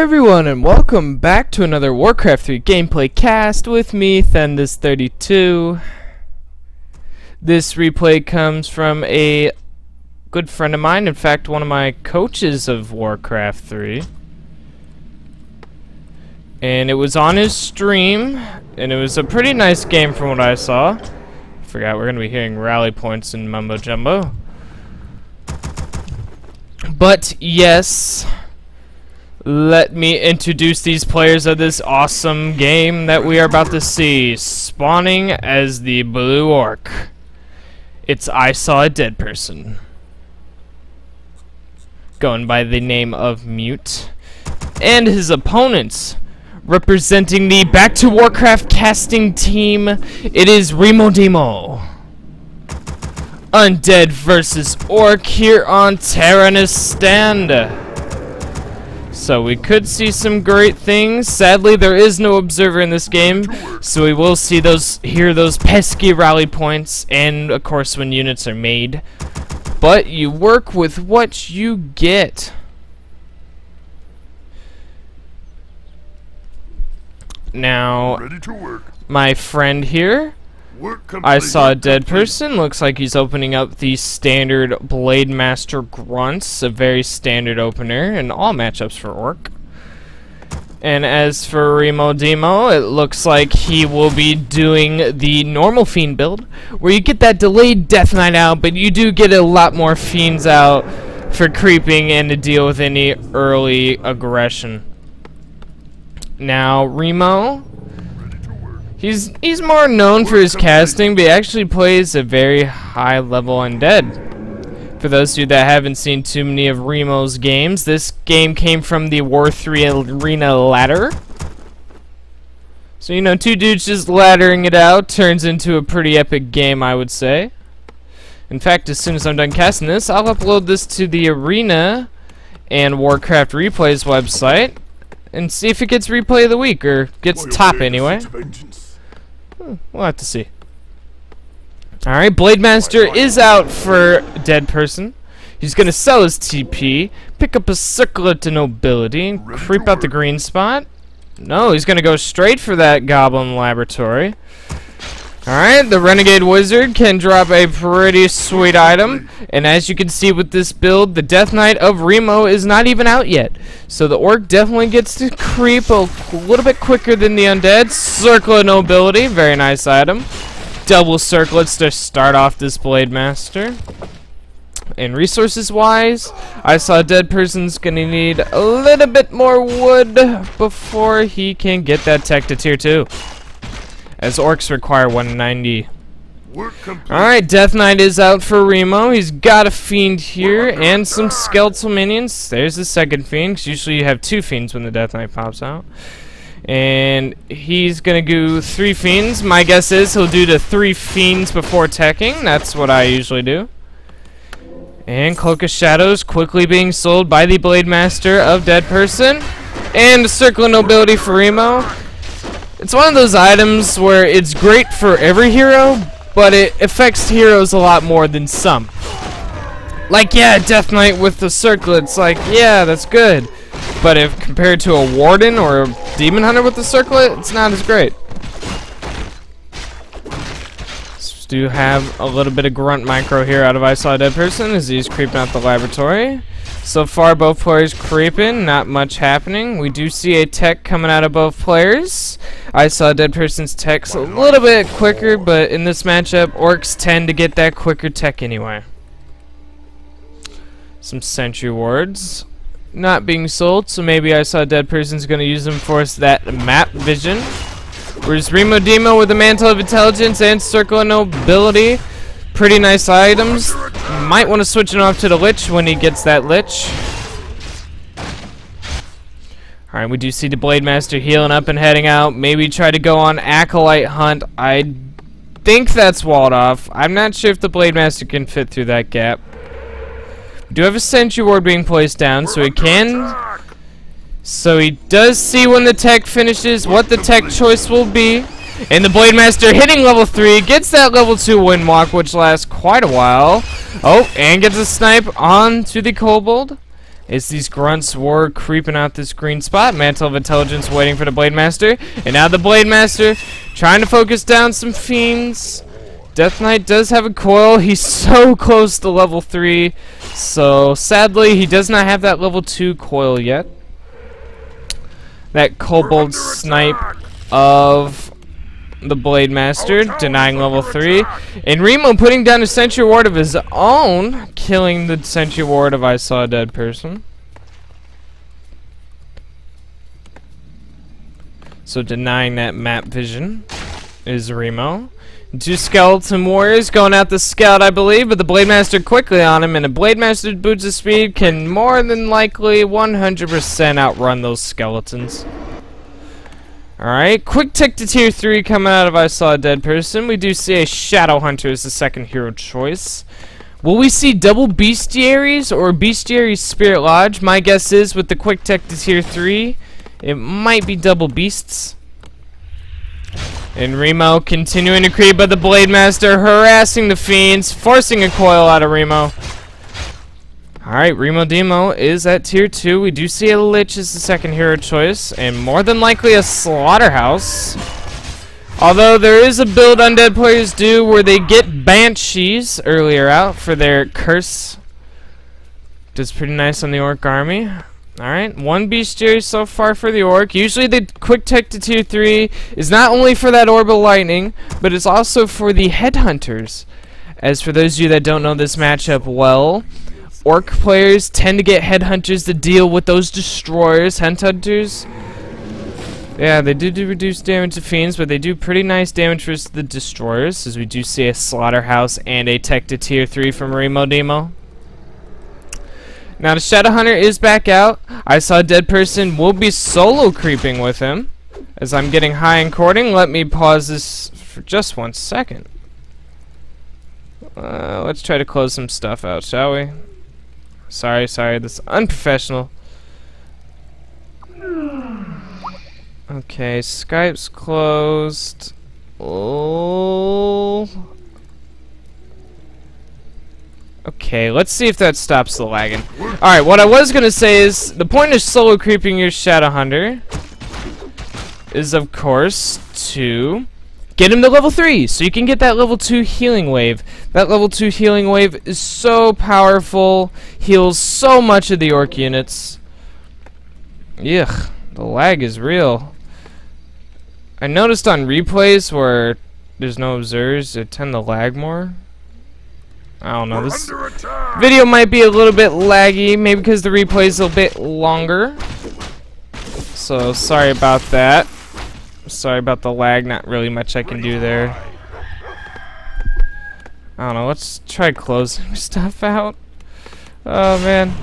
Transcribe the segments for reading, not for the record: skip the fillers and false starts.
everyone, and welcome back to another Warcraft 3 gameplay cast with me, Thendis32. This replay comes from a good friend of mine, in fact one of my coaches of Warcraft 3. And it was on his stream, and it was a pretty nice game from what I saw. Forgot we're going to be hearing rally points in Mumbo Jumbo. But yes, let me introduce these players of this awesome game that we are about to see. Spawning as the Blue Orc, it's Isawadeadperson, going by the name of Mute. And his opponents, representing the Back to Warcraft casting team, it is Remodemo. Undead versus Orc here on Terranistan. So we could see some great things. Sadly, there is no observer in this game, so we will see hear those pesky rally points, and of course when units are made. But you work with what you get. Now, my friend here, Isawadeadperson, looks like he's opening up the standard Blade Master Grunts, a very standard opener in all matchups for Orc. And as for Remodemo, it looks like he will be doing the normal Fiend build, where you get that delayed Death Knight out, but you do get a lot more Fiends out for creeping and to deal with any early aggression. Now, Remo, he's more known for his casting, but he actually plays a very high level undead. For those of you that haven't seen too many of Remo's games, this game came from the Wc3 Arena ladder. So, you know, two dudes just laddering it out turns into a pretty epic game, I would say. In fact, as soon as I'm done casting this, I'll upload this to the Arena and Warcraft Replays website and see if it gets replay of the week, or gets top anyway. We'll have to see. Alright, Blade Master is out for Deadperson. He's gonna sell his TP, pick up a Circlet to Nobility, and creep out the green spot. No, he's gonna go straight for that Goblin Laboratory. Alright, the Renegade Wizard can drop a pretty sweet item, and as you can see with this build, the Death Knight of Remo is not even out yet. So the Orc definitely gets to creep a little bit quicker than the Undead. Circle of Nobility, very nice item. Double Circlets to start off this Blade Master. And resources-wise, Isawadeadperson's gonna need a little bit more wood before he can get that tech to tier 2. As Orcs require 190. Alright, Death Knight is out for Remo. He's got a Fiend here and some Skeletal Minions. There's the second Fiend, because usually you have two Fiends when the Death Knight pops out. And he's going to do 3 Fiends. My guess is he'll do the 3 Fiends before teching. That's what I usually do. And Cloak of Shadows quickly being sold by the Blade Master of Deadperson. And Circle of Nobility for Remo. It's one of those items where it's great for every hero, but it affects heroes a lot more than some. Like, yeah, Death Knight with the circlets, like, yeah, that's good. But if compared to a Warden or a Demon Hunter with the circlet, it's not as great. So do have a little bit of grunt micro here out of Isawadeadperson as he's creeping out the laboratory. So far, both players creeping, not much happening. We do see a tech coming out of both players. Isawadeadperson's tech's a little bit quicker, but in this matchup, Orcs tend to get that quicker tech anyway. Some Sentry Wards not being sold, so maybe Isawadeadperson's going to use them for that map vision. Whereas Remodemo with the Mantle of Intelligence and Circle of Nobility, pretty nice items. Might want to switch it off to the Lich when he gets that Lich. Alright, we do see the Blade Master healing up and heading out. Maybe try to go on Acolyte Hunt. I think that's walled off. I'm not sure if the Blade Master can fit through that gap. We do have a Sentry Ward being placed down, so he can. So he does see when the tech finishes what the tech choice will be. And the Blade Master hitting level 3, gets that level 2 Windwalk, which lasts quite a while. Oh, and gets a snipe onto the Kobold. As these grunts were creeping out this green spot. Mantle of Intelligence waiting for the Blade Master. And now the Blade Master trying to focus down some fiends. Death Knight does have a coil. He's so close to level 3. So sadly, he does not have that level 2 coil yet. That Kobold Snipe of the Blade Master denying level 3. And Remo putting down a Sentry Ward of his own, killing the Sentry Ward of I Saw a Dead Person. So denying that map vision is Remo. 2 Skeleton Warriors going out the scout, I believe, but the Blade Master quickly on him, and a Blade Master's boots of speed can more than likely 100% outrun those skeletons. Alright, quick tick to tier 3 coming out of I Saw a Dead Person. We do see a Shadow Hunter as the second hero choice. Will we see double Bestiaries or Bestiary Spirit Lodge? My guess is with the quick tick to tier 3, it might be double beasts. And Remo continuing to creep, but the Blade Master harassing the fiends, forcing a coil out of Remo. Alright, Remodemo is at tier 2. We do see a Lich as the second hero choice, and more than likely a Slaughterhouse. Although there is a build undead players do where they get Banshees earlier out for their curse. Does pretty nice on the Orc army. Alright, 1 Bestiary so far for the Orc. Usually the quick tech to tier 3 is not only for that Orbital Lightning, but it's also for the Headhunters. As for those of you that don't know this matchup well, Orc players tend to get Headhunters to deal with those Destroyers. Headhunters, yeah, they do reduce damage to Fiends, but they do pretty nice damage for the Destroyers, as we do see a Slaughterhouse and a tech to tier 3 from Remodemo. Now the Shadow Hunter is back out. I Saw a Dead Person will be solo creeping with him. As I'm getting high in courting, let me pause this for just 1 second. Let's try to close some stuff out, shall we? Sorry, this is unprofessional. Okay, Skype's closed. Oh. Okay, let's see if that stops the lagging. Alright, what I was gonna say is the point of solo creeping your Shadow Hunter is, of course, to get him to level 3 so you can get that level 2 healing wave. That level 2 healing wave is so powerful, heals so much of the Orc units. Yuck, the lag is real. I noticed on replays where there's no observers, they tend to lag more. I don't know, this video might be a little bit laggy, maybe because the replay is a bit longer. So, sorry about that. Sorry about the lag, not really much I can do there. I don't know, let's try closing stuff out. Oh man.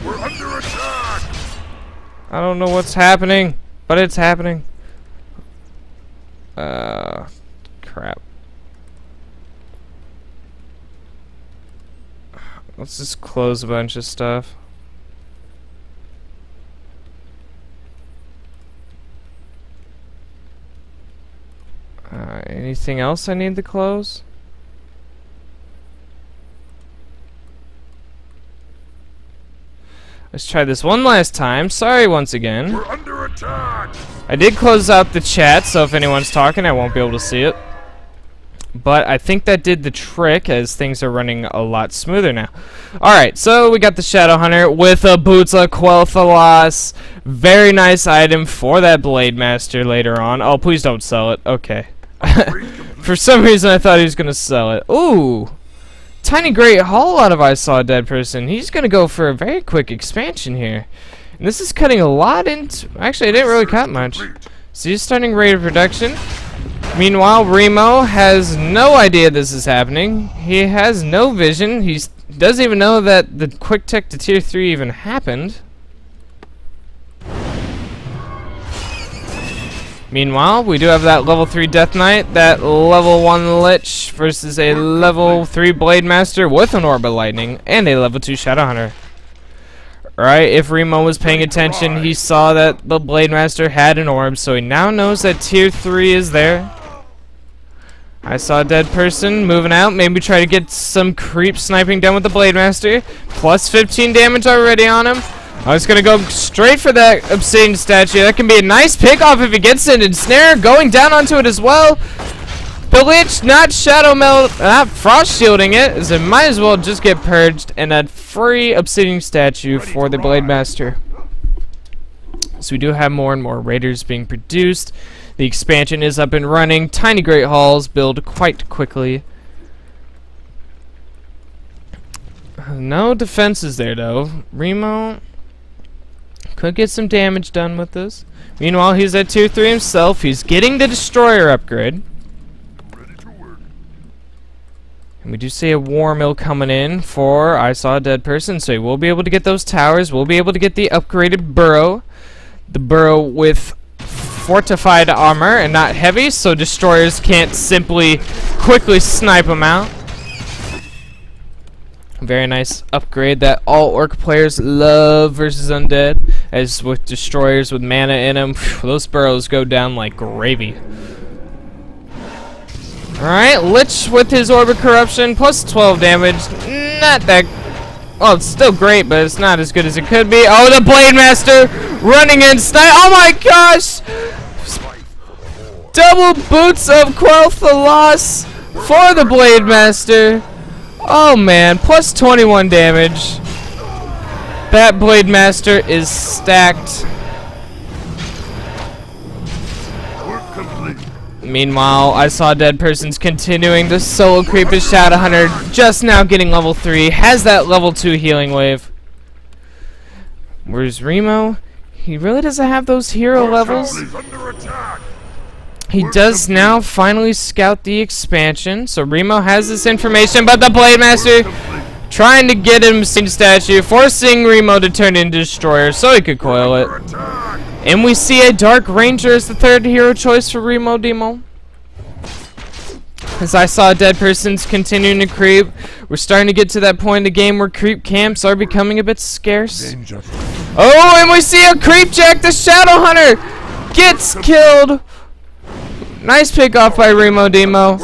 We're under attack. I don't know what's happening, but it's happening. Crap. Let's just close a bunch of stuff. Anything else I need to close? Let's try this one last time. Sorry once again. We're under attack. I did close out the chat, so if anyone's talking, I won't be able to see it. But I think that did the trick, as things are running a lot smoother now. Alright, so we got the Shadow Hunter with a Bootla Quel'Thalas. Very nice item for that Blade Master later on. Oh, please don't sell it. Okay. For some reason, I thought he was going to sell it. Ooh. Tiny Great Hall out of I Saw a Dead Person. He's going to go for a very quick expansion here. And this is cutting a lot into... Actually, I didn't really cut much. So he's starting rate of production. Meanwhile, Remo has no idea this is happening. He has no vision. He doesn't even know that the quick tech to tier 3 even happened. Meanwhile, we do have that level 3 Death Knight, that level 1 Lich versus a level 3 Blade Master with an Orb of Lightning and a level 2 Shadow Hunter. Right, if Remo was paying attention, he saw that the Blade Master had an orb, so he now knows that tier 3 is there. I Saw a Dead Person moving out, maybe try to get some creep sniping done with the Blade Master. Plus 15 damage already on him. I was gonna go straight for that obsidian statue. That can be a nice pickoff if he gets it. And Snare going down onto it as well. The Lich not shadow melt, not frost shielding it, as it might as well just get purged. And a free obsidian statue for the Blade Master. So we do have more and more raiders being produced. The expansion is up and running. Tiny Great Halls build quite quickly. No defenses there though. Remo could get some damage done with this. Meanwhile, he's at tier 3 himself. He's getting the destroyer upgrade. And we do see a war mill coming in for Isawadeadperson, so he will be able to get those towers. We'll be able to get the upgraded burrow. The burrow with fortified armor and not heavy, so destroyers can't simply quickly snipe them out. Very nice upgrade that all orc players love versus undead, as with destroyers with mana in them, those burrows go down like gravy. Alright, Lich with his Orbit Corruption, plus 12 damage. Not that... well, it's still great, but it's not as good as it could be. Oh, the Blade Master running in snipe. Oh my gosh! Double boots of Quelth the Loss for the Blade Master. Oh man, plus 21 damage. That Blade Master is stacked. Meanwhile, Isawadeadperson's continuing to solo creep his Shadow Hunter, just now getting level 3, has that level 2 healing wave. Where's Remo? He really doesn't have those hero levels. He does now finally scout the expansion, so Remo has this information, but the Blade Master trying to get him Sin Statue, forcing Remo to turn into Destroyer so he could coil it. And we see a Dark Ranger as the third hero choice for Remodemo. As Isawadeadperson's continuing to creep, we're starting to get to that point in the game where creep camps are becoming a bit scarce. Oh, and we see a Creep Jack, the Shadow Hunter, gets killed. Nice pick off by Remodemo.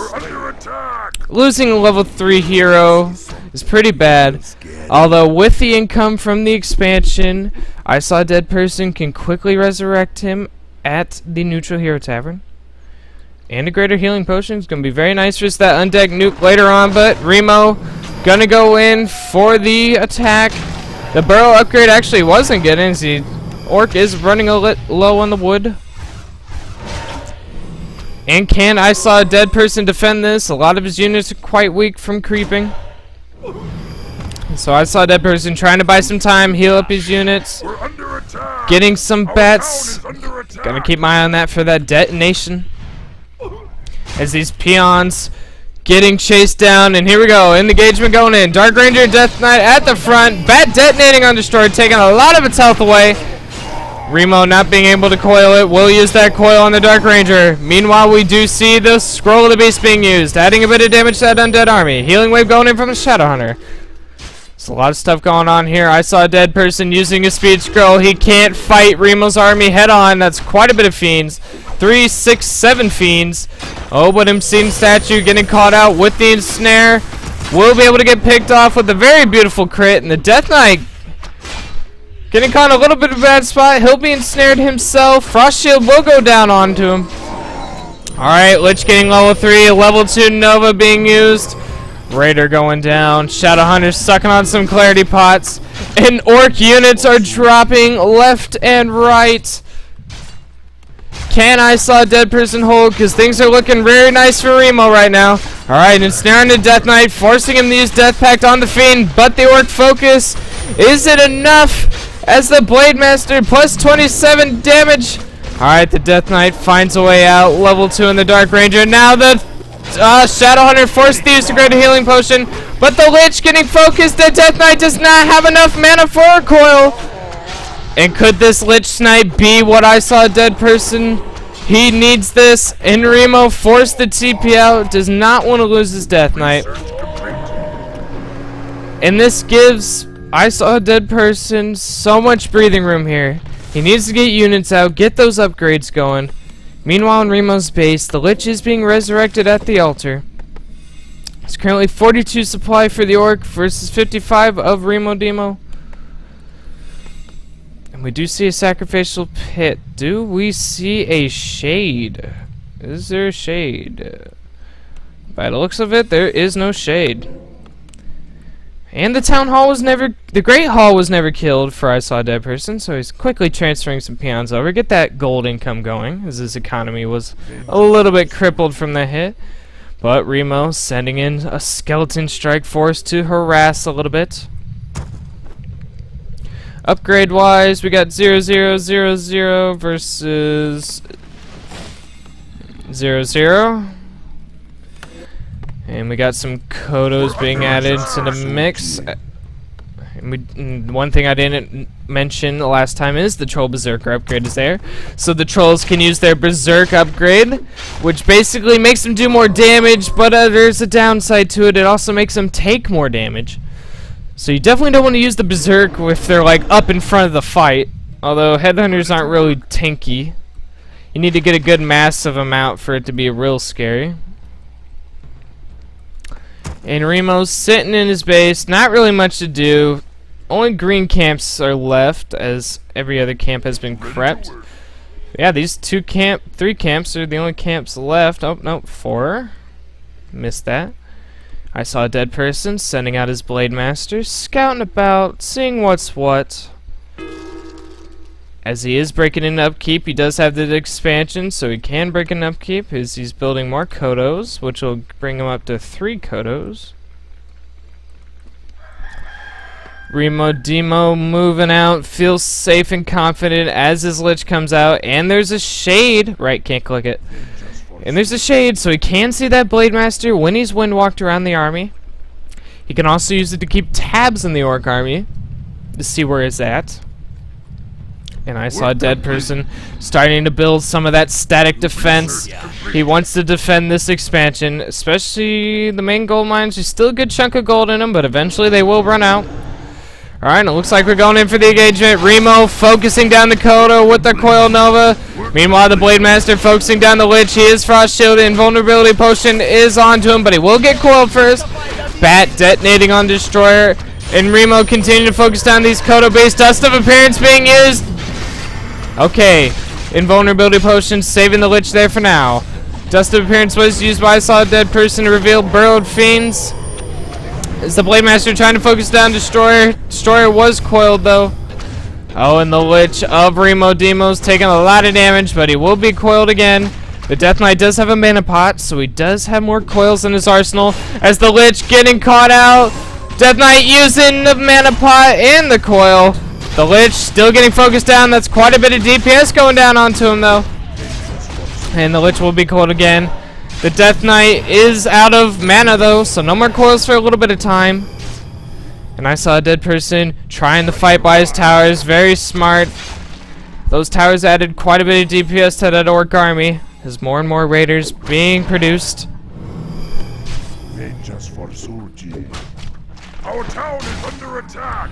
Losing a level 3 hero is pretty bad. Although with the income from the expansion, Isawadeadperson can quickly resurrect him at the Neutral Hero Tavern. And a greater healing potion is going to be very nice for that undead nuke later on, but Remo gonna go in for the attack. The burrow upgrade actually wasn't getting, as the orc is running a low on the wood. And can Isawadeadperson defend this? A lot of his units are quite weak from creeping. So Isawadeadperson trying to buy some time, heal up his units. Getting some bats. Gonna keep my eye on that for that detonation. As these peons getting chased down, and here we go, engagement going in. Dark Ranger, Death Knight at the front. Bat detonating on Destroyer, taking a lot of its health away. Remo not being able to coil it, will use that coil on the Dark Ranger. Meanwhile, we do see the Scroll of the Beast being used, adding a bit of damage to that undead army. Healing wave going in from the Shadow Hunter. There's a lot of stuff going on here. I saw a dead person using a speed scroll. He can't fight Remo's army head on. That's quite a bit of fiends. 3, 6, 7 fiends. Oh, but Sin Statue getting caught out with the ensnare. Will be able to get picked off with a very beautiful crit, and the Death Knight getting caught in a little bit of a bad spot. He'll be ensnared himself. Frost Shield will go down onto him. Alright, Lich getting level 3. Level 2 Nova being used. Raider going down. Shadow Hunter sucking on some Clarity Pots. And Orc units are dropping left and right. Can Isawadeadperson hold? Because things are looking very nice for Remo right now. Alright, ensnaring the Death Knight, forcing him to use Death Pact on the Fiend. But the Orc focus. Is it enough? As the Blade Master plus 27 damage. Alright, the Death Knight finds a way out. Level 2 in the Dark Ranger. Now the Shadow Hunter forced to use a greater healing potion. But the Lich getting focused. The Death Knight does not have enough mana for a coil. And could this Lich Snipe be what Isawadeadperson? He needs this. And Remo forced the TP out. Does not want to lose his Death Knight. And this gives Isawadeadperson so much breathing room here. He needs to get units out, get those upgrades going. Meanwhile, in Remo's base, the Lich is being resurrected at the altar. It's currently 42 supply for the Orc versus 55 of Remodemo. And we do see a sacrificial pit. Do we see a shade? Is there a shade? By the looks of it, there is no shade. And the town hall was never, the Great Hall was never killed for Isawadeadperson, so he's quickly transferring some peons over, get that gold income going, as his economy was a little bit crippled from the hit. But Remo sending in a skeleton strike force to harass a little bit. Upgrade wise, we got 0000 versus 00. And we got some Kodos being added to the mix. And one thing I didn't mention the last time is the Troll Berserker upgrade is there. So the Trolls can use their Berserk upgrade, which basically makes them do more damage, but there's a downside to it. It also makes them take more damage. So you definitely don't want to use the Berserk if they're like up in front of the fight. Although Headhunters aren't really tanky. You need to get a good massive amount for it to be real scary. And Remo's sitting in his base, not really much to do. Only green camps are left, as every other camp has been crept. Yeah, these three camps are the only camps left. Oh, no, 4. Missed that. Isawadeadperson sending out his Blade Master, scouting about, seeing what's what. As he is breaking in upkeep, he does have the expansion, so he can break in upkeep as he's building more Kodos, which will bring him up to 3 Kodos. Remodemo moving out, feels safe and confident as his Lich comes out, and there's a shade. Right, can't click it. And there's a shade, so he can see that Blade Master when he's windwalked around the army. He can also use it to keep tabs in the Orc army to see where it's at. And Isawadeadperson starting to build some of that static defense. He wants to defend this expansion, especially the main gold mines. There's still a good chunk of gold in them, but eventually they will run out. Alright, it looks like we're going in for the engagement. Remo focusing down the Kodo with the Coil Nova. Meanwhile, the Blade Master focusing down the Lich. He is Frost Shielded. Invulnerability Potion is onto him, but he will get coiled first. Bat detonating on Destroyer. And Remo continuing to focus down these Kodo-based Dust of Appearance being used. Okay, Invulnerability Potion saving the Lich there for now. Dust of Appearance was used by Isawadeadperson to reveal Burrowed Fiends. Is the Blade Master trying to focus down Destroyer? Destroyer was coiled though. Oh, and the Lich of Remodemo's taking a lot of damage, but he will be coiled again. The Death Knight does have a mana pot, so he does have more coils in his arsenal. As the Lich getting caught out. Death Knight using the mana pot and the coil. The Lich still getting focused down. That's quite a bit of DPS going down onto him though. And the Lich will be coiled again. The Death Knight is out of mana though, so no more coils for a little bit of time. And Isawadeadperson trying to fight by his towers. Very smart. Those towers added quite a bit of DPS to that Orc army. As more and more raiders being produced. Our town is under attack.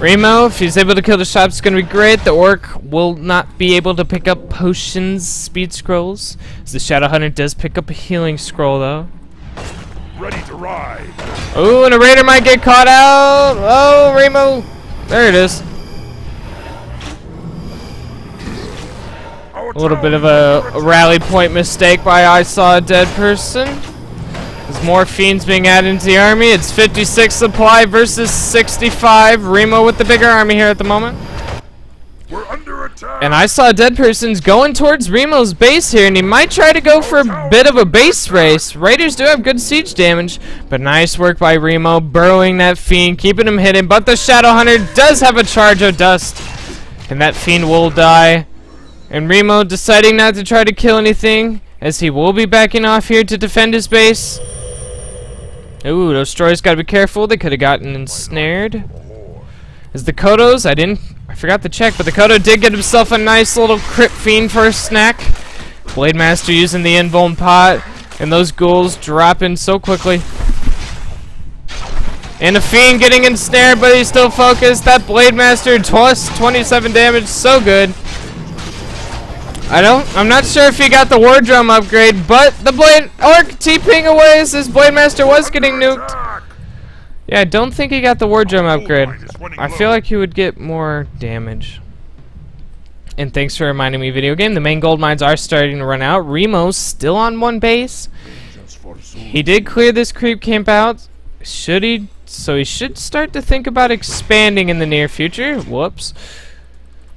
Remo, if he's able to kill the shops, it's going to be great. The Orc will not be able to pick up potions, speed scrolls. As the Shadow Hunter does pick up a healing scroll, though. Ready to ride. Ooh, and a raider might get caught out. Oh, Remo. There it is. A little bit of a rally point mistake by Isawadeadperson. There's more fiends being added into the army. It's 56 supply versus 65. Remo with the bigger army here at the moment. We're under attack. And Isawadeadperson's going towards Remo's base here, and he might try to go for a bit of a base race. Raiders do have good siege damage, but nice work by Remo, burrowing that fiend, keeping him hidden. But the Shadow Hunter does have a charge of dust, and that fiend will die. And Remo deciding not to try to kill anything, as he will be backing off here to defend his base. Ooh, those Destroyers gotta be careful. They could have gotten ensnared. As the Kodos, I forgot to check, but the Kodo did get himself a nice little crypt fiend for a snack. Blade Master using the invuln pot, and those ghouls dropping so quickly. And the fiend getting ensnared, but he's still focused. That Blade Master plus 27 damage, so good. I'm not sure if he got the War Drum upgrade, but the Blade Orc TPing away as his Blade Master was getting nuked. Yeah, I don't think he got the wardrobe Our upgrade. gold mine is running I low. feel like he would get more damage. And thanks for reminding me, video game. The main gold mines are starting to run out. Remo's still on one base. He did clear this creep camp out. Should he? So he should start to think about expanding in the near future. Whoops.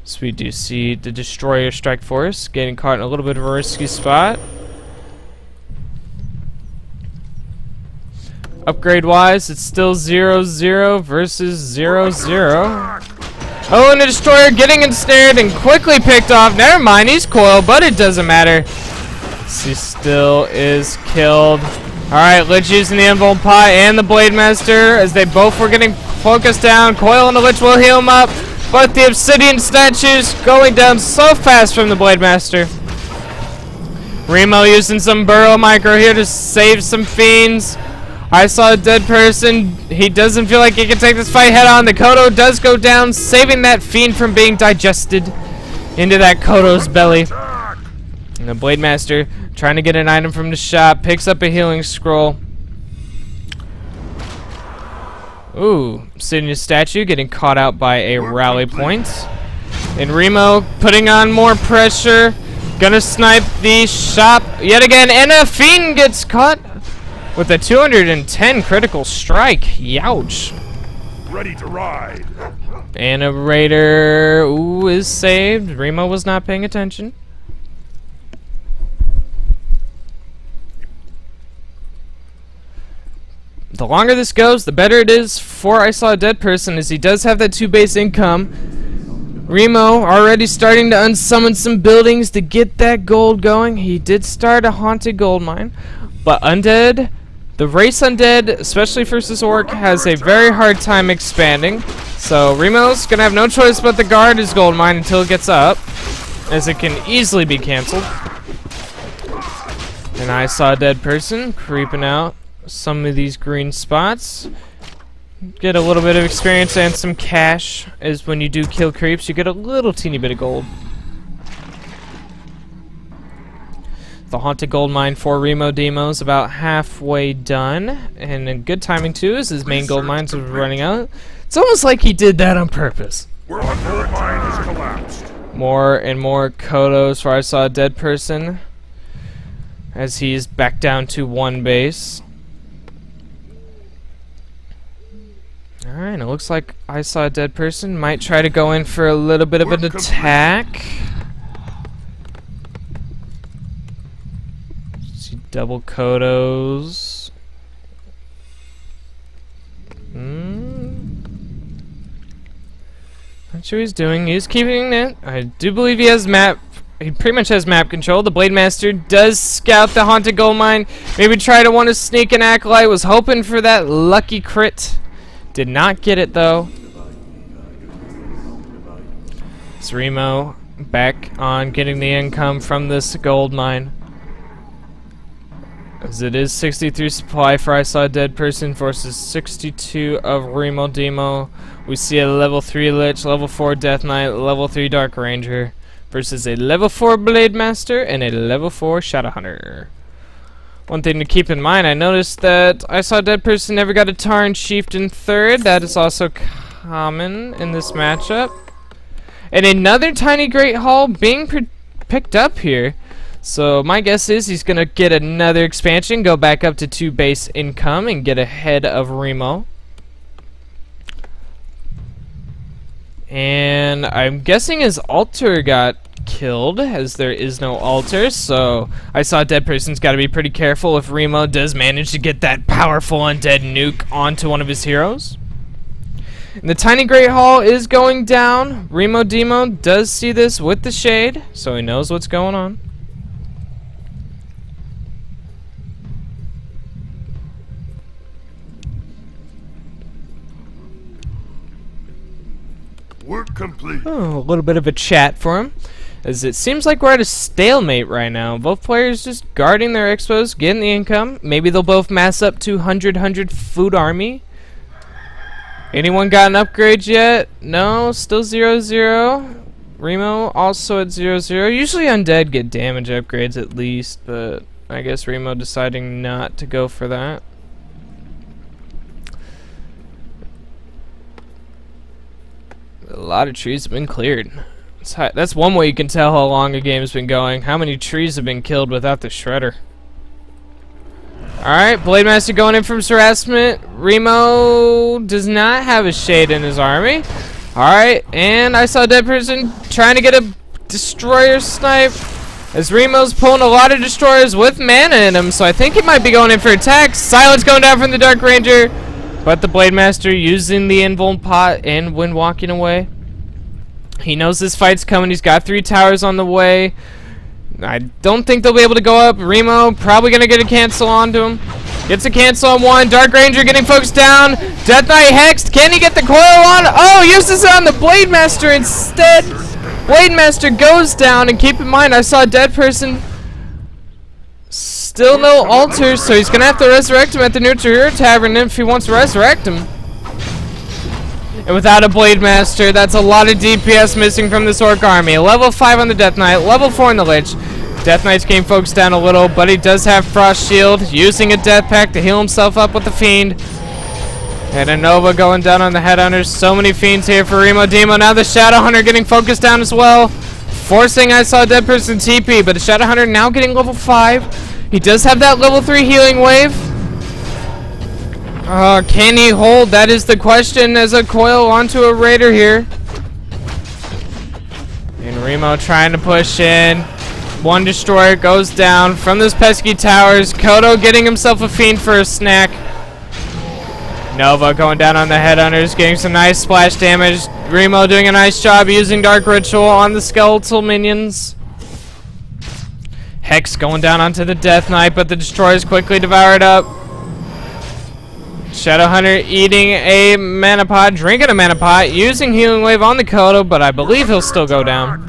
So we do see the destroyer strike force getting caught in a little bit of a risky spot. Upgrade wise, it's still 0-0 versus 0-0. Oh, and the destroyer getting ensnared and quickly picked off. Never mind, he's coiled, but it doesn't matter. He still is killed. Alright, Lich using the Invuln Pot and the Blade Master as they both were getting focused down. Coil and the Lich will heal him up, but the Obsidian statues going down so fast from the Blade Master. Remo using some Burrow Micro here to save some fiends. I saw a dead person. He doesn't feel like he can take this fight head on. The Kodo does go down, saving that fiend from being digested into that Kodo's belly. And the Blade Master trying to get an item from the shop, picks up a healing scroll. Ooh, sitting a statue getting caught out by a rally point. And Remo putting on more pressure. Gonna snipe the shop yet again, and a fiend gets caught with a 210 critical strike. Youch. Ready to ride. And a raider is saved. Remo was not paying attention. The longer this goes, the better it is for Isawadeadperson, as he does have that 2 base income. Remo already starting to unsummon some buildings to get that gold going. He did start a haunted gold mine, but undead, the race undead, especially versus orc, has a very hard time expanding. So Remo's gonna have no choice but to guard his gold mine until it gets up, as it can easily be cancelled. And Isawadeadperson creeping out some of these green spots. Get a little bit of experience and some cash, as when you do kill creeps, you get a little teeny bit of gold. The haunted gold mine for Remodemo is about halfway done, and in good timing too, as his main gold mines are running out. It's almost like he did that on purpose. We're under attack. Mine has collapsed. More and more Kodos for Isawadeadperson, as he's back down to 1 base. Alright, it looks like Isawadeadperson might try to go in for a little bit of an attack. See double Kodos. Not sure what he's doing. He's keeping it. I do believe he has map. He pretty much has map control. The Blade Master does scout the haunted gold mine. Maybe try to want to sneak an acolyte. Was hoping for that lucky crit. Did not get it though. It's Remo back on getting the income from this gold mine, as it is 63 supply for Isawadeadperson versus 62 of Remodemo. We see a level 3 Lich, level 4 Death Knight, level 3 Dark Ranger versus a level 4 Blade Master and a level 4 Shadow Hunter. One thing to keep in mind, I noticed that Isawadeadperson never got a Tarn Chieftain 3rd. That is also common in this matchup. And another tiny Great Hall being picked up here. So my guess is he's going to get another expansion, go back up to 2 base income, and get ahead of Remo. And I'm guessing his altar got killed, as there is no altar, so Isawadeadperson's got to be pretty careful if Remo does manage to get that powerful undead nuke onto one of his heroes. And the tiny Great Hall is going down. Remodemo does see this with the shade, so he knows what's going on. Work complete. Oh, a little bit of a chat for him, as it seems like we're at a stalemate right now. Both players just guarding their expos, getting the income. Maybe they'll both mass up to 100 food army. Anyone got an upgrade yet? No, still 0-0. Remo also at 0-0. Usually undead get damage upgrades at least, but I guess Remo deciding not to go for that. A lot of trees have been cleared. That's one way you can tell how long a game's been going. How many trees have been killed without the shredder. Alright, Blademaster going in from harassment. Remo does not have a shade in his army. Alright, and Isawadeadperson trying to get a destroyer snipe. As Remo's pulling a lot of destroyers with mana in him, so I think he might be going in for attacks. Silence going down from the Dark Ranger. But the Blademaster using the invuln pot and when walking away. He knows this fight's coming. He's got 3 towers on the way. I don't think they'll be able to go up. Remo probably going to get a cancel onto him. Gets a cancel on one. Dark Ranger getting focused down. Death Knight hexed. Can he get the coil on? Oh, uses it on the Blademaster instead. Blademaster goes down, and keep in mind, Isawadeadperson still no altars, so he's going to have to resurrect him at the Neutral Hero Tavern if he wants to resurrect him. And without a Blademaster, that's a lot of DPS missing from this Orc army. Level 5 on the Death Knight, level 4 on the Lich. Death Knight's getting focused down a little, but he does have Frost Shield, using a Death Pact to heal himself up with the Fiend. And a Nova going down on the Headhunters. So many Fiends here for Remodemo. Now the Shadowhunter getting focused down as well, forcing Isawadeadperson TP, but the Shadowhunter now getting level 5. He does have that level 3 healing wave. Can he hold? That is the question as a coil onto a Raider here. And Remo trying to push in. One destroyer goes down from those pesky towers. Kodo getting himself a Fiend for a snack. Nova going down on the Headhunters, getting some nice splash damage. Remo doing a nice job using Dark Ritual on the skeletal minions. Hex going down onto the Death Knight, but the destroyers quickly devoured up. Shadowhunter eating a mana pot, drinking a mana pot, using Healing Wave on the Kodo, but I believe he'll still go down.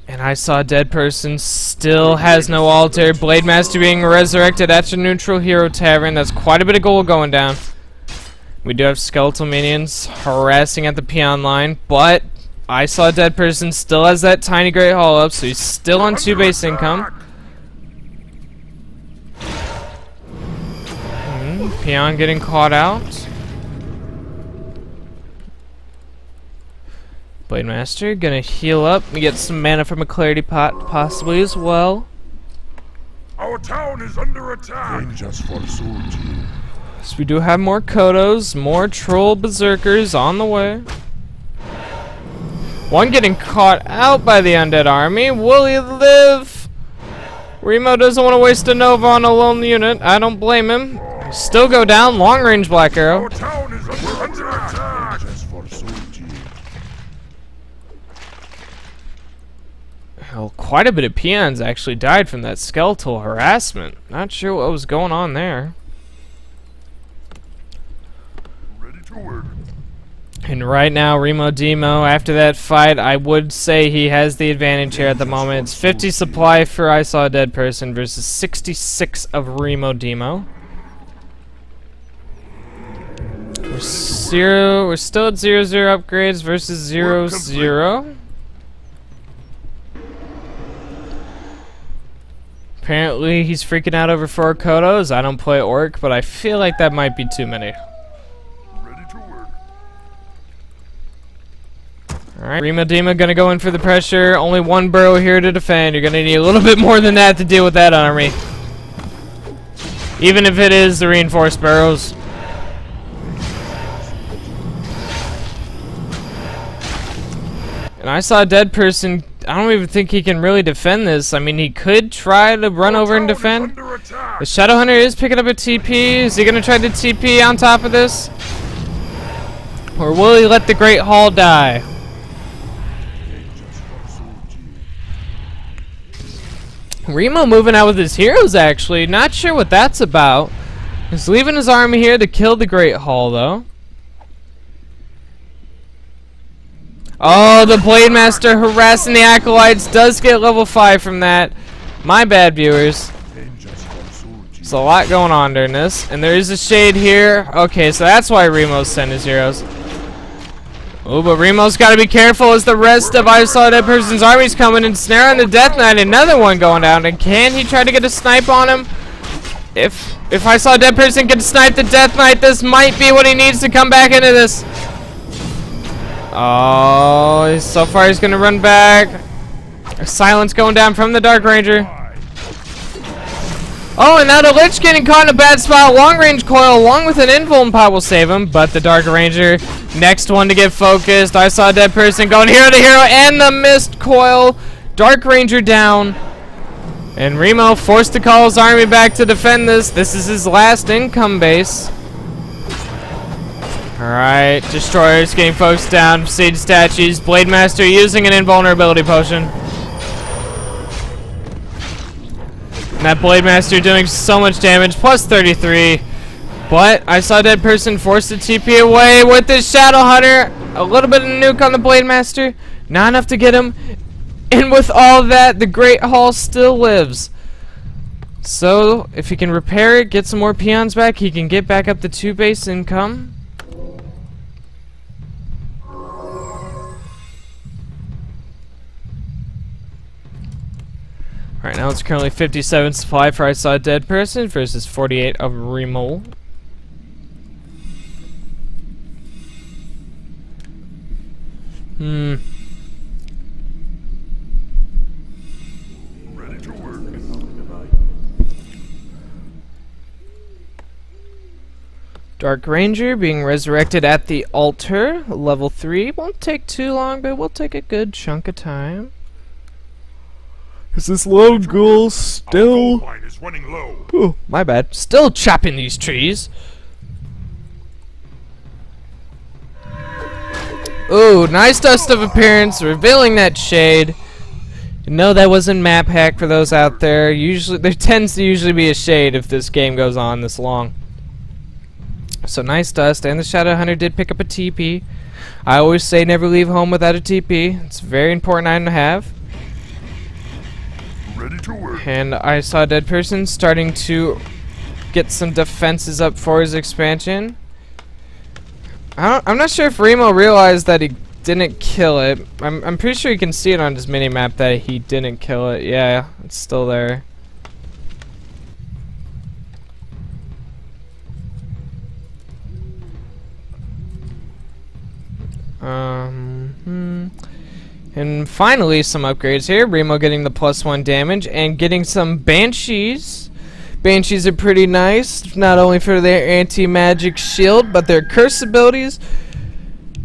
And Isawadeadperson still has no altar. Blademaster being resurrected at the Neutral Hero Tavern. That's quite a bit of gold going down. We do have skeletal minions harassing at the peon line, but Isawadeadperson still has that tiny Great Hall up, so he's still on 2 base income. Peon getting caught out. Blademaster gonna heal up and get some mana from a Clarity Pot possibly as well. Our town is under attack. So we do have more Kodos, more Troll Berserkers on the way. One getting caught out by the Undead Army. Will he live? Remo doesn't want to waste a Nova on a lone unit. I don't blame him. Still go down. Long range Black Arrow. Our town is under attack. Well, quite a bit of peons actually died from that skeletal harassment. Not sure what was going on there. Ready to work. And right now, Remodemo, after that fight, I would say he has the advantage here at the moment. It's 50 supply for Isawadeadperson versus 66 of Remodemo. We're still at 0-0 upgrades versus 0-0. Apparently, he's freaking out over 4 Kodos. I don't play Orc, but I feel like that might be too many. Ready to work. Alright, Remodemo gonna go in for the pressure. Only 1 burrow here to defend. You're gonna need a little bit more than that to deal with that army. Even if it is the reinforced burrows. And Isawadeadperson, I don't even think he can really defend this. I mean, he could try to run over and defend. The Shadowhunter is picking up a TP. Is he going to try to TP on top of this? Or will he let the Great Hall die? Remo moving out with his heroes, actually. Not sure what that's about. He's leaving his army here to kill the Great Hall, though. Oh, the Blademaster harassing the Acolytes does get level 5 from that. My bad, viewers. There's a lot going on during this. And there is a shade here. Okay, so that's why Remo's sent his heroes. Oh, but Remo's got to be careful as the rest of Isawadeadperson's army's coming and snaring the Death Knight. Another one going down. And can he try to get a snipe on him? If I saw a dead person get sniped to Death Knight, this might be what he needs to come back into this. Oh, so far he's gonna run back. Silence going down from the Dark Ranger. Oh, and now the Lich getting caught in a bad spot. Long range coil along with an invuln pot will save him, but the Dark Ranger, next one to get focused. I saw a dead person going hero to hero, and the missed coil. Dark Ranger down. And Remo forced to call his army back to defend this. This is his last income base. Alright, Destroyers getting focused down. Siege statues. Blade Master using an invulnerability potion. And that Blade Master doing so much damage, plus 33. But I saw a dead person forced to TP away with the Shadow Hunter. A little bit of nuke on the Blade Master. Not enough to get him. And with all that, the Great Hall still lives. So, if he can repair it, get some more peons back, he can get back up to 2 base income. Alright, now it's currently 57 supply for I Saw a Dead Person versus 48 of Remo. Ready to work. Dark Ranger being resurrected at the altar, level 3. Won't take too long, but will take a good chunk of time. Is this lone ghoul still? Our gold mine is running low. Oh, my bad. Still chopping these trees. Ooh, nice dust of appearance, revealing that shade. No, that wasn't map hack for those out there. Usually, there tends to usually be a shade if this game goes on this long. So nice dust, and the Shadow Hunter did pick up a TP. I always say never leave home without a TP. It's a very important item to have. Ready to work. And I Saw a Dead Person starting to get some defenses up for his expansion. I'm not sure if Remo realized that he didn't kill it. I'm pretty sure you can see it on his mini-map that he didn't kill it. Yeah, it's still there. And finally, some upgrades here. Remo getting the +1 damage and getting some Banshees. Banshees are pretty nice, not only for their anti-magic shield, but their curse abilities.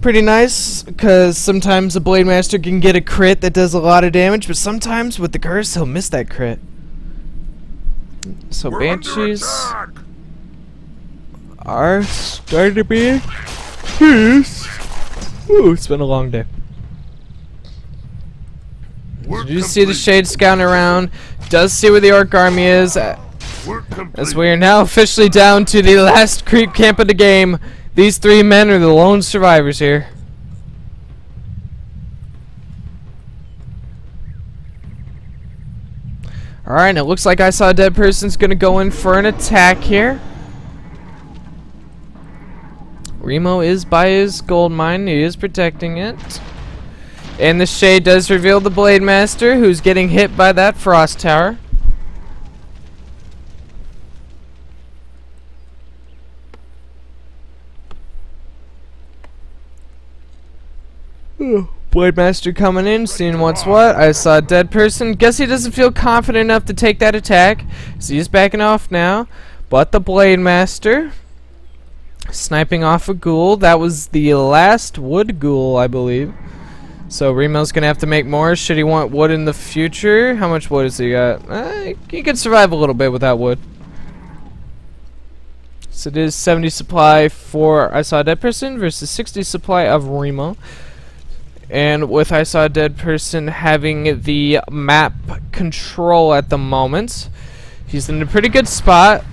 Pretty nice, because sometimes the Blade Master can get a crit that does a lot of damage, but sometimes with the curse, he'll miss that crit. So Banshees are starting to be peace. Ooh, it's been a long day. Did you see the Shade scouting around? Does see where the Orc army is. As we are now officially down to the last creep camp of the game. These 3 men are the lone survivors here. Alright, and it looks like I Saw a Dead Person's gonna go in for an attack here. Remo is by his gold mine, he is protecting it. And the Shade does reveal the Blade Master, who's getting hit by that Frost Tower. Blade Master coming in, seeing what's what. I Saw a Dead Person. Guess he doesn't feel confident enough to take that attack, so he's backing off now. But the Blade Master sniping off a ghoul. That was the last wood ghoul, I believe. So Remo's gonna have to make more. Should he want wood in the future? How much wood has he got? He could survive a little bit without wood. So it is 70 supply for I Saw a Dead Person versus 60 supply of Remo. And with I Saw a Dead Person having the map control at the moment, he's in a pretty good spot.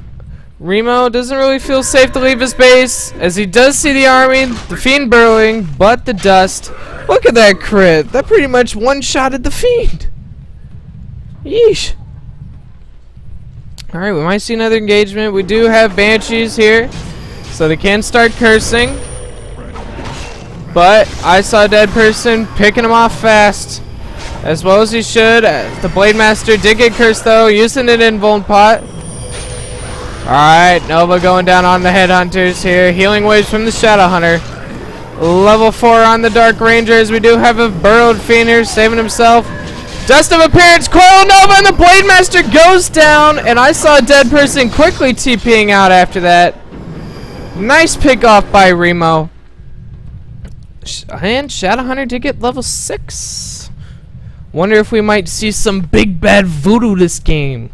Remo doesn't really feel safe to leave his base, as he does see the army, the Fiend burrowing, but the dust. Look at that crit. That pretty much one-shotted the Fiend. Yeesh. Alright, we might see another engagement. We do have Banshees here, so they can start cursing. But I Saw a Dead Person picking him off fast, as well as he should. The Blade Master did get cursed though, using an invuln pot. Alright, Nova going down on the Headhunters here. Healing waves from the Shadow Hunter. Level 4 on the Dark Rangers. We do have a burrowed fiend here saving himself. Dust of Appearance, Coil Nova, and the Blade Master goes down. And I saw a dead person quickly TPing out after that. Nice pick off by Remo. And Shadow Hunter did get level 6. Wonder if we might see some big bad voodoo this game.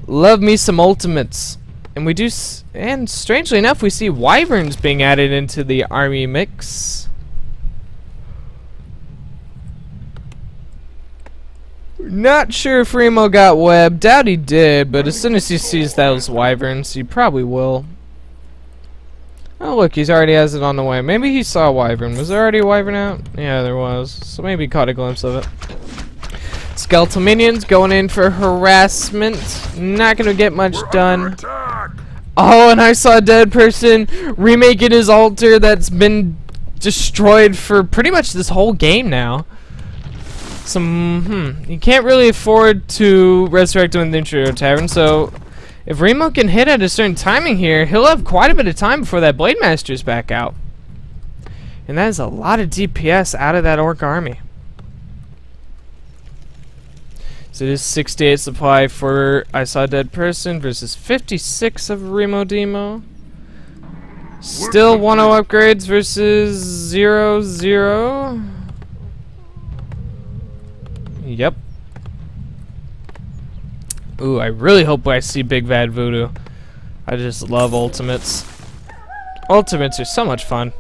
Love me some ultimates. And we do, and strangely enough, we see wyverns being added into the army mix. Not sure if Remo got web. Doubt he did, but as soon as he sees those wyverns, he probably will. Oh look, he's already has it on the way. Maybe he saw a wyvern. Was there already a wyvern out? Yeah, there was. So maybe he caught a glimpse of it. Skeletal minions going in for harassment. Not gonna get much done. Oh, and I saw a dead person remaking his altar that's been destroyed for pretty much this whole game now. You can't really afford to resurrect him in the Intruder Tavern, so if Remo can hit at a certain timing here, he'll have quite a bit of time before that Blade Master's back out. And that is a lot of DPS out of that Orc army. So it is 68 supply for Isawadeadperson versus 56 of Remodemo. Still 1-0 upgrades versus 0-0. Yep. Ooh, I really hope I see Big Bad Voodoo. I just love ultimates. Ultimates are so much fun.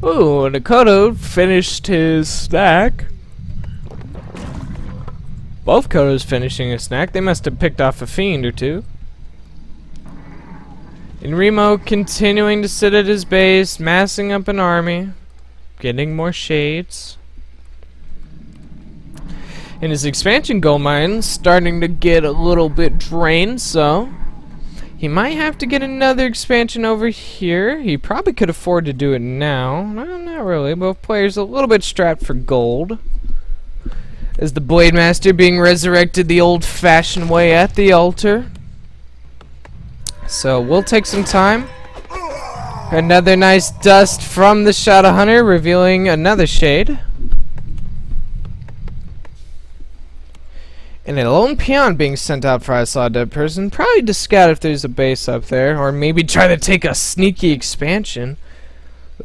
Ooh, and Kodo finished his snack. Both Kodos finishing a snack. They must have picked off a fiend or two. And Remo continuing to sit at his base, massing up an army, getting more shades. And his expansion gold mine's starting to get a little bit drained, so he might have to get another expansion over here. He probably could afford to do it now. No, not really. Both players a little bit strapped for gold. As the Blade Master being resurrected the old-fashioned way at the altar. So we'll take some time. Another nice dust from the Shadow Hunter, revealing another shade. And a lone peon being sent out for Isawadeadperson, probably to scout if there's a base up there, or maybe try to take a sneaky expansion.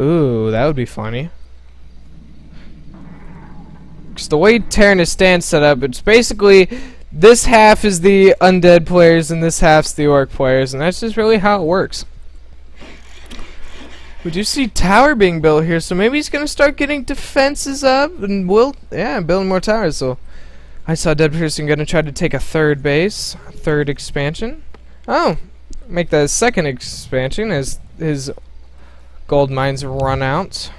Ooh, that would be funny. Because the way Terran's stance set up, it's basically this half is the undead players and this half's the orc players, and that's just really how it works. We do see tower being built here, so maybe he's gonna start getting defenses up, and building more towers. So Isawadeadperson gonna try to take a third base, a third expansion. Oh, make that a second expansion as his gold mines run out.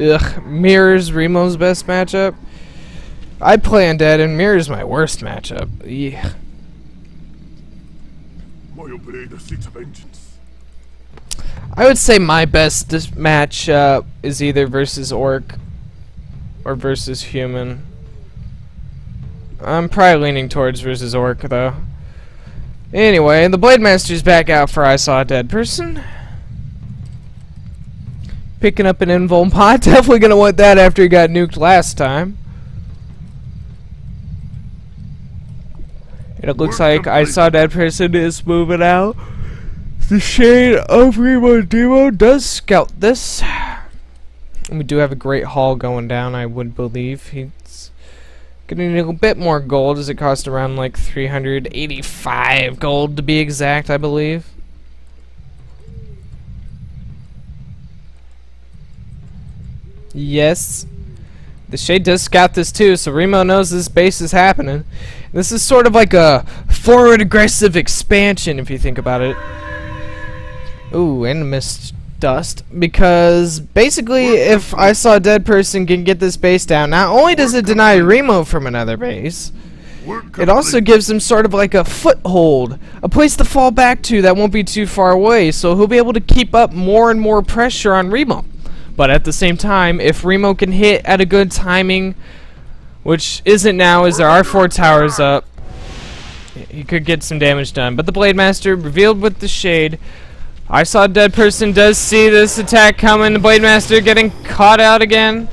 Ugh, Mirror's Remo's best matchup. I play undead and Mirror's my worst matchup. Yeah. I would say my best matchup is either versus orc or versus human. I'm probably leaning towards versus orc though. Anyway, the Blade Master's back out for Isawadeadperson. Picking up an invuln pot. Definitely gonna want that after he got nuked last time. And it looks like Isawadeadperson is moving out. The shade of Remodemo does scout this. And we do have a great haul going down, I would believe. He's gonna need a bit more gold, as it cost around like 385 gold to be exact, I believe. Yes. The shade does scout this too, so Remo knows this base is happening. This is sort of like a forward aggressive expansion if you think about it. Ooh, and missed dust. Because basically if Isawadeadperson can get this base down, not only does it deny Remo from another base, It also gives him sort of like a foothold, a place to fall back to that won't be too far away, so he'll be able to keep up more and more pressure on Remo. But at the same time, if Remo can hit at a good timing, which isn't now as there are 4 towers up, he could get some damage done. But the Blade Master, revealed with the shade, Isawadeadperson does see this attack coming. The Blade Master getting caught out again.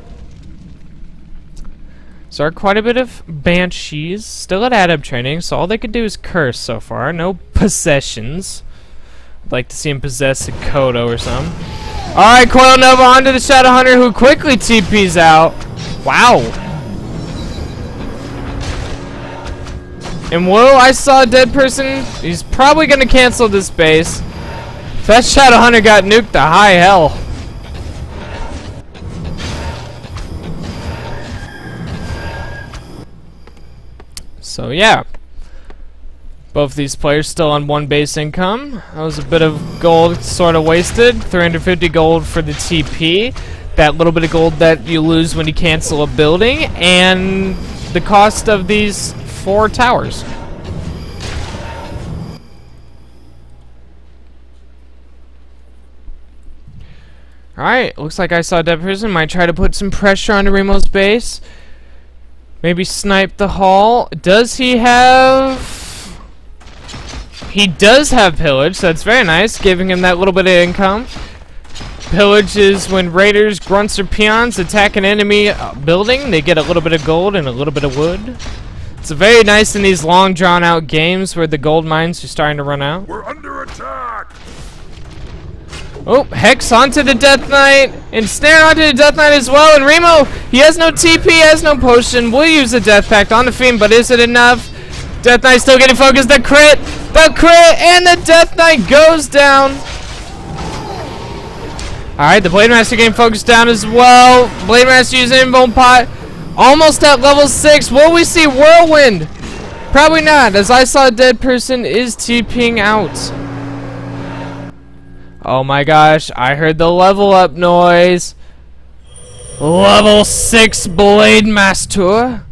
So are quite a bit of Banshees, still at adept training, so all they can do is curse so far. No possessions. I'd like to see him possess a Kodo or something. Alright, Coil Nova onto the Shadow Hunter, who quickly TPs out. Wow. And whoa, Isawadeadperson, he's probably going to cancel this base. If that Shadow Hunter got nuked to high hell. So yeah, both these players still on 1 base income. That was a bit of gold sort of wasted. 350 gold for the TP. That little bit of gold that you lose when you cancel a building. And the cost of these 4 towers. Alright, looks like Isawadeadperson might try to put some pressure onto Remo's base. Maybe snipe the hall. Does he have... He does have pillage, so that's very nice, giving him that little bit of income. Pillage is when raiders, grunts, or peons attack an enemy building. They get a little bit of gold and a little bit of wood. It's very nice in these long, drawn-out games where the gold mines are starting to run out. We're under attack! Oh, Hex onto the Death Knight, and Snare onto the Death Knight as well, and Remo, he has no TP, has no potion, will use the Death Pact on the Fiend, but is it enough? Death Knight still getting focused, the crit, and the Death Knight goes down. Alright, the Blade Master getting focused down as well. Blade Master using Invuln Pot, almost at level 6, will we see Whirlwind? Probably not, as Isawadeadperson is TPing out. Oh my gosh, I heard the level up noise. Level 6 Blade Master.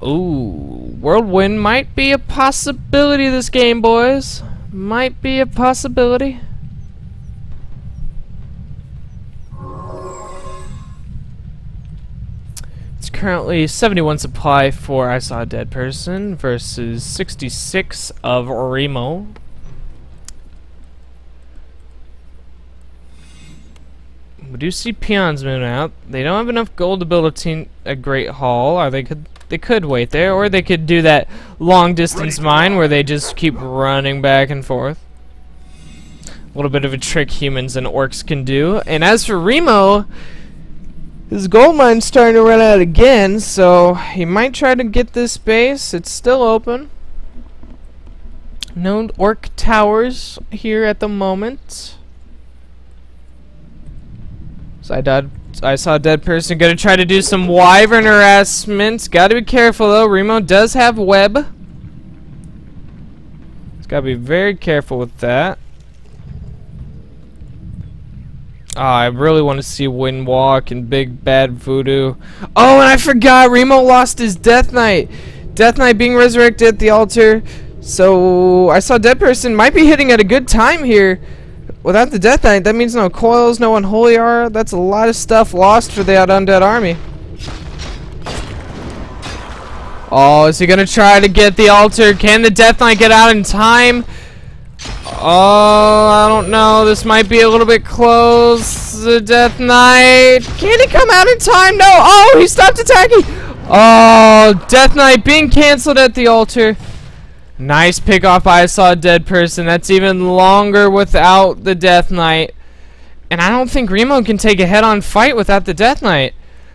Ooh, Whirlwind might be a possibility this game, boys. Might be a possibility. It's currently 71 supply for Isawadeadperson versus 66 of Remo. We do see peons moving out. They don't have enough gold to build a great hall, or they could wait there, or they could do that long distance mine where they just keep running back and forth. A little bit of a trick humans and orcs can do. And as for Remo, his gold mine's starting to run out again, so he might try to get this base. It's still open. No orc towers here at the moment. So Isawadeadperson gonna try to do some wyvern harassment. Gotta be careful though. Remo does have web. He's gotta be very careful with that. Oh, I really want to see Windwalk and Big Bad Voodoo. Oh, and I forgot, Remo lost his Death Knight. Death Knight being resurrected at the altar. So Isawadeadperson might be hitting at a good time here. Without the Death Knight, that means no coils, no unholy aura. That's a lot of stuff lost for the undead army. Oh, is he gonna try to get the altar? Can the Death Knight get out in time? Oh, I don't know. This might be a little bit close. The Death Knight. Can he come out in time? No. Oh, he stopped attacking. Oh, Death Knight being canceled at the altar. Nice pick off by Isawadeadperson. That's even longer without the Death Knight. And I don't think Remo can take a head-on fight without the Death Knight.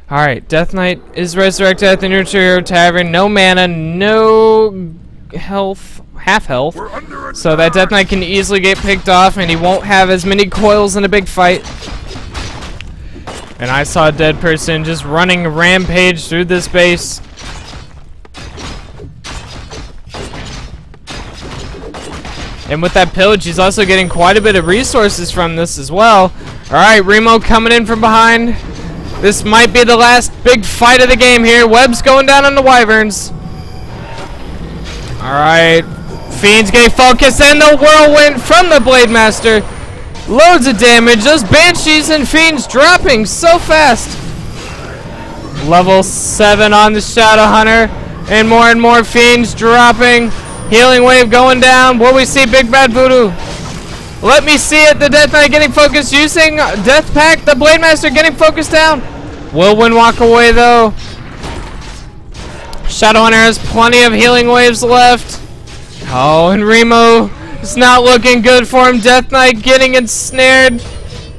Alright, Death Knight is resurrected at the Neutral Hero Tavern. No mana, no health, half health. So that Death Knight can easily get picked off, and he won't have as many coils in a big fight. And Isawadeadperson just running rampage through this base. And with that pillage, he's also getting quite a bit of resources from this as well. Alright, Remo coming in from behind. This might be the last big fight of the game here. Webb's going down on the wyverns. Alright. Fiend's getting focused, and the whirlwind from the Blade Master. Loads of damage. Those Banshees and Fiends dropping so fast. Level 7 on the Shadow Hunter. And more Fiends dropping. Healing Wave going down. Will we see Big Bad Voodoo? Let me see it. The Death Knight getting focused using Death Pact. The Blade Master getting focused down. Whirlwind walk away though. Shadow Hunter has plenty of healing waves left. Oh, and Remo, it's not looking good for him. Death Knight getting ensnared.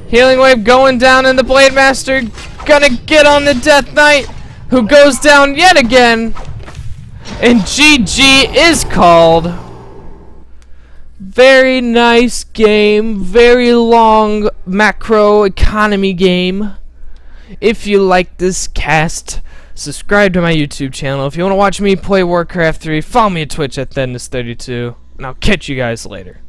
Healing Wave going down, and the Blade Master gonna get on the Death Knight, who goes down yet again. And GG is called. Very nice game. Very long macro economy game. If you like this cast, subscribe to my YouTube channel. If you want to watch me play Warcraft 3, follow me at Twitch at Thendis32. And I'll catch you guys later.